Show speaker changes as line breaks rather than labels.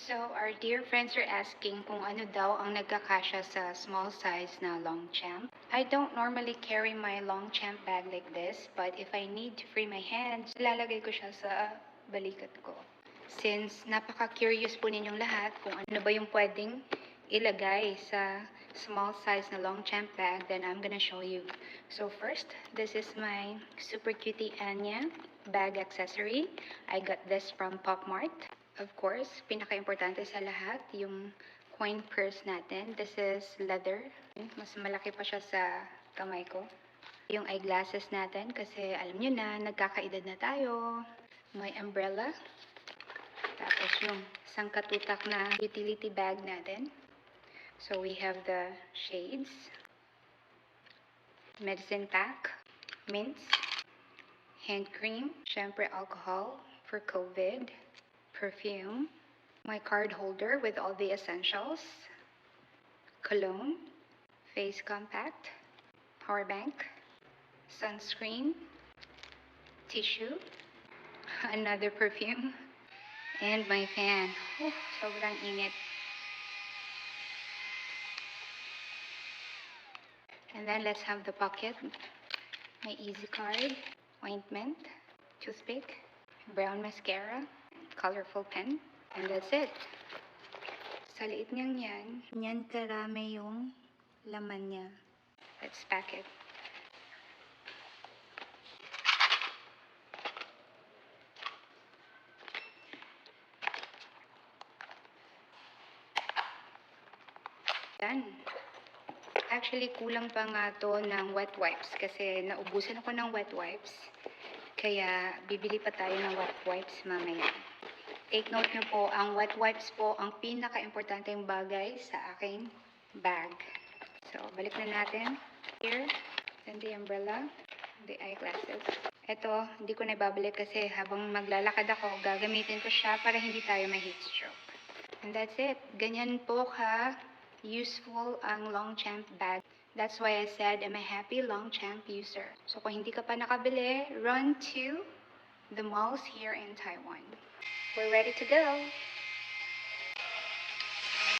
So, our dear friends are asking kung ano daw ang nagkakasya sa small size na Longchamp. I don't normally carry my Longchamp bag like this, but if I need to free my hands, lalagay ko siya sa balikat ko. Since napaka-curious po ninyong lahat kung ano ba yung pwedeng ilagay sa small size na Longchamp bag, then I'm gonna show you. So first, this is my super cutie Anya bag accessory. I got this from Pop Mart. Of course, pinaka-importante sa lahat, yung coin purse natin. This is leather. Mas malaki pa siya sa kamay ko. Yung eyeglasses natin, kasi alam nyo na, nagkakaedad na tayo. May umbrella. Tapos yung sangkatutak na utility bag natin. So we have the shades. Medicine pack. Mints. Hand cream. Syempre alcohol for COVID. Perfume, my card holder with all the essentials, cologne, face compact, power bank, sunscreen, tissue, another perfume, and my fan. Oh, sobrang init. And then let's have the pocket, my easy card, ointment, toothpick, brown mascara, colorful pen, and that's it. Sa liit niyang yan karami yung laman niya. Let's pack it. Done. Actually, kulang pa nga to ng wet wipes kasi naubusan ako ng wet wipes. Kaya bibili pa tayo ng wet wipes mamaya. Take note nyo po, ang wet wipes po ang pinaka-importanteng bagay sa aking bag. So, balik na natin. Here, then the umbrella, the eyeglasses. Ito, hindi ko na ibabalik kasi habang maglalakad ako, gagamitin ko siya para hindi tayo ma-heat stroke. And that's it. Ganyan po useful ang Longchamp bag. That's why I said I'm a happy Longchamp user. So, kung hindi ka pa nakabili, run to the malls here in Taiwan. We're ready to go.